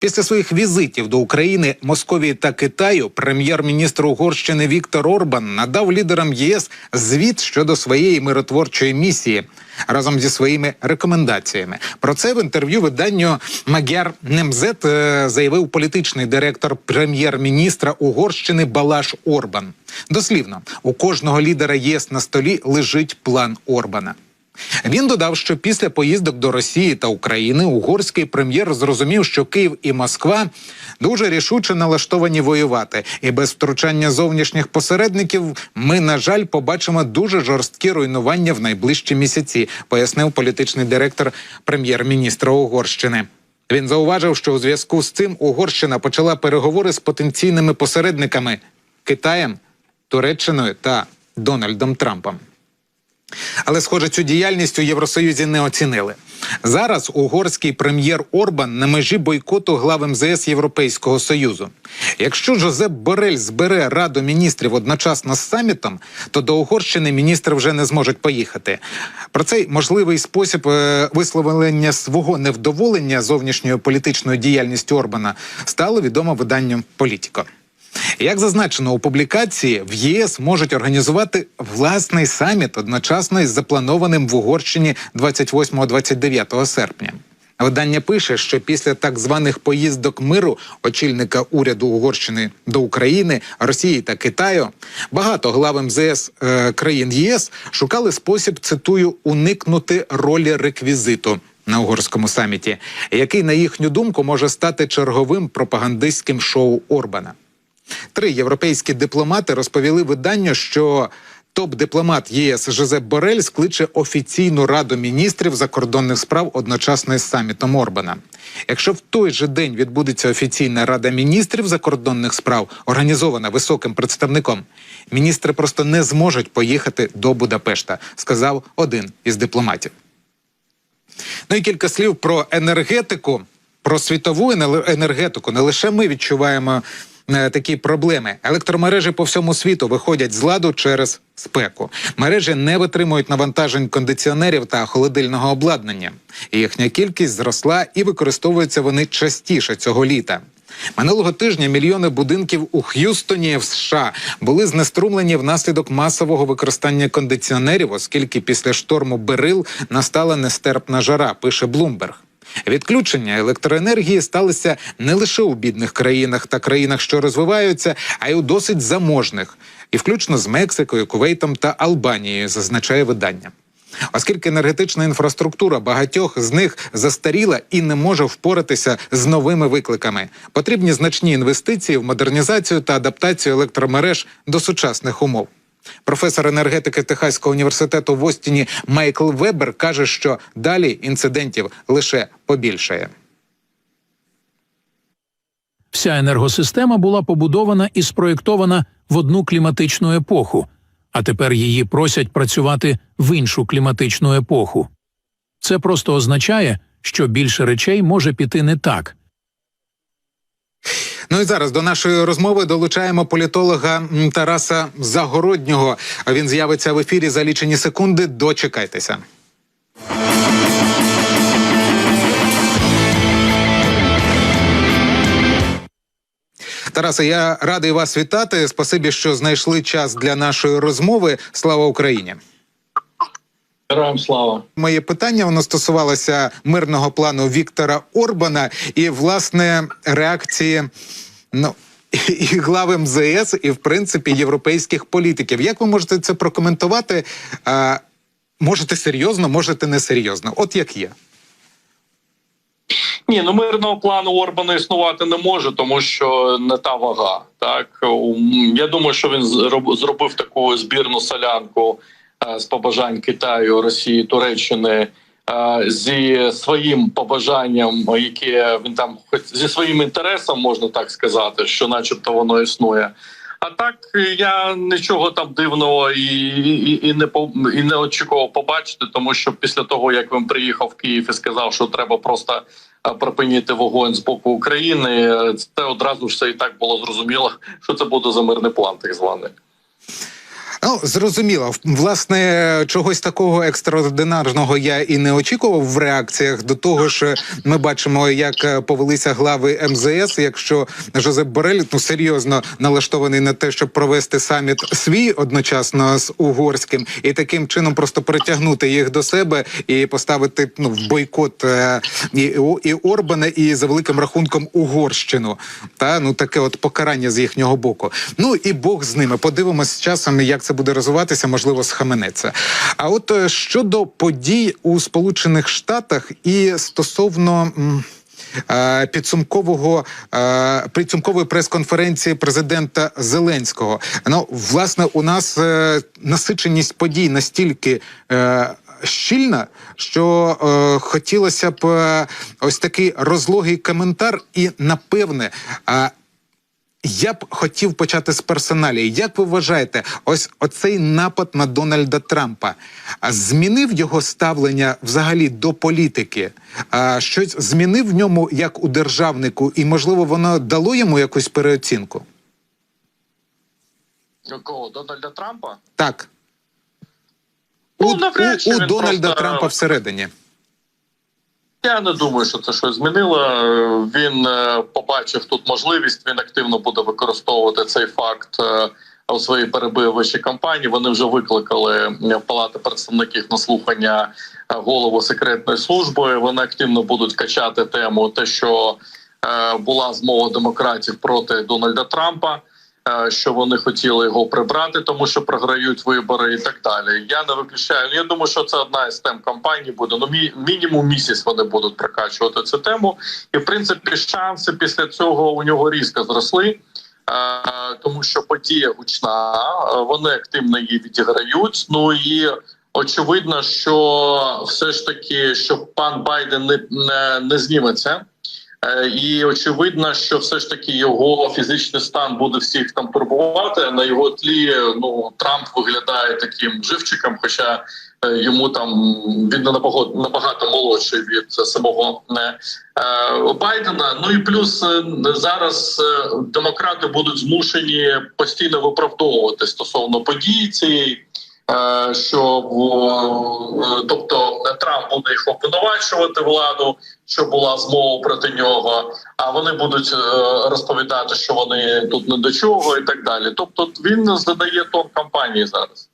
Після своїх візитів до України, Московії та Китаю прем'єр-міністр Угорщини Віктор Орбан надав лідерам ЄС звіт щодо своєї миротворчої місії разом зі своїми рекомендаціями. Про це в інтерв'ю виданню Magyar Nemzet заявив політичний директор прем'єр-міністра Угорщини Балázs Орбан. Дослівно, у кожного лідера ЄС на столі лежить план Орбана. Він додав, що після поїздок до Росії та України угорський прем'єр зрозумів, що Київ і Москва дуже рішуче налаштовані воювати. І без втручання зовнішніх посередників ми, на жаль, побачимо дуже жорсткі руйнування в найближчі місяці, пояснив політичний директор прем'єр-міністра Угорщини. Він зауважив, що у зв'язку з цим Угорщина почала переговори з потенційними посередниками – Китаєм, Туреччиною та Дональдом Трампом. Але, схоже, цю діяльність у Євросоюзі не оцінили. Зараз угорський прем'єр Орбан на межі бойкоту глав МЗС Європейського Союзу. Якщо Жозеп Борель збере Раду міністрів одночасно з самітом, то до Угорщини міністри вже не зможуть поїхати. Про цей можливий спосіб висловлення свого невдоволення зовнішньою політичною діяльністю Орбана стало відомо виданню «Політіко». Як зазначено у публікації, в ЄС можуть організувати власний саміт одночасно із запланованим в Угорщині 28-29 серпня. Видання пише, що після так званих поїздок миру очільника уряду Угорщини до України, Росії та Китаю, багато глав МЗС країн ЄС шукали спосіб, цитую, «уникнути ролі реквізиту» на угорському саміті, який, на їхню думку, може стати черговим пропагандистським шоу Орбана. 3 європейські дипломати розповіли виданню, що топ-дипломат ЄС Жозеп Борель скличе офіційну раду міністрів закордонних справ одночасно із самітом Орбана. Якщо в той же день відбудеться офіційна рада міністрів закордонних справ, організована високим представником, міністри просто не зможуть поїхати до Будапешта, сказав один із дипломатів. Ну і кілька слів про енергетику, про світову енергетику. Не лише ми відчуваємо такі проблеми. Електромережі по всьому світу виходять з ладу через спеку. Мережі не витримують навантажень кондиціонерів та холодильного обладнання. Їхня кількість зросла і використовуються вони частіше цього літа. Минулого тижня мільйони будинків у Х'юстоні в США були знеструмлені внаслідок масового використання кондиціонерів, оскільки після шторму Берил настала нестерпна жара, пише Bloomberg. Відключення електроенергії сталися не лише у бідних країнах та країнах, що розвиваються, а й у досить заможних, і включно з Мексикою, Кувейтом та Албанією, зазначає видання. Оскільки енергетична інфраструктура багатьох з них застаріла і не може впоратися з новими викликами, потрібні значні інвестиції в модернізацію та адаптацію електромереж до сучасних умов. Професор енергетики Техаського університету в Остіні Майкл Вебер каже, що далі інцидентів лише побільшає. Вся енергосистема була побудована і спроєктована в одну кліматичну епоху, а тепер її просять працювати в іншу кліматичну епоху. Це просто означає, що більше речей може піти не так. Ну і зараз до нашої розмови долучаємо політолога Тараса Загороднього. Він з'явиться в ефірі за лічені секунди. Дочекайтеся. Тарасе, я радий вас вітати. Спасибі, що знайшли час для нашої розмови. Слава Україні! Героям слава. Моє питання, воно стосувалося мирного плану Віктора Орбана і, власне, реакції і глави МЗС, і, в принципі, європейських політиків. Як ви можете це прокоментувати? Можете серйозно, можете несерйозно. От як є. Ні, мирного плану Орбана існувати не може, тому що не та вага. Так? Я думаю, що він зробив таку збірну солянку з побажань Китаю, Росії, Туреччини, зі своїм побажанням, яке він там, зі своїм інтересом, можна так сказати, що начебто воно існує. А так я нічого там дивного і не очікував побачити, тому що після того, як він приїхав в Київ і сказав, що треба просто припинити вогонь з боку України, це одразу ж все і так було зрозуміло, що це буде за мирний план так званий. Ну, зрозуміло. Власне, чогось такого екстраординарного я і не очікував в реакціях. До того ж, ми бачимо, як повелися глави МЗС, якщо Жозеп Борель, серйозно налаштований на те, щоб провести саміт свій одночасно з угорським, і таким чином просто притягнути їх до себе і поставити в бойкот і Орбана, і за великим рахунком Угорщину. Таке от покарання з їхнього боку. Ну і Бог з ними. Подивимось з часом, як це буде розвиватися, можливо, схаменеться. А от щодо подій у Сполучених Штатах і стосовно підсумкової прес-конференції президента Зеленського. Власне, у нас насиченість подій настільки щільна, що хотілося б ось такий розлогий коментар і, напевне, я б хотів почати з персоналії. Як ви вважаєте, ось оцей напад на Дональда Трампа змінив його ставлення взагалі до політики? Щось змінив в ньому як у державнику, і, можливо, воно дало йому якусь переоцінку? Кого? Дональда Трампа? Так. Ну, У він Дональда просто... Трампа всередині. Я не думаю, що це щось змінило. Він побачив тут можливість, він активно буде використовувати цей факт у своїй перебивчій кампанії. Вони вже викликали в Палату представників на слухання голову секретної служби. Вони активно будуть качати тему те, що була змова демократів проти Дональда Трампа, що вони хотіли його прибрати, тому що програють вибори і так далі. Я не виключаю. Я думаю, що це одна із тем кампанії буде. Мінімум місяць вони будуть прокачувати цю тему. І, в принципі, шанси після цього у нього різко зросли, тому що подія гучна, вони активно її відіграють. Ну і очевидно, що все ж таки, що пан Байден не зніметься. І очевидно, що все ж таки його фізичний стан буде всіх там турбувати. На його тлі Трамп виглядає таким живчиком, хоча йому там він набагато молодший від самого Байдена. Ну і плюс зараз демократи будуть змушені постійно виправдовувати стосовно події цієї. Тобто Трамп буде їх обвинувачувати владу, що була змова проти нього, а вони будуть розповідати, що вони тут не до чого і так далі. Тобто він задає тон кампанії зараз.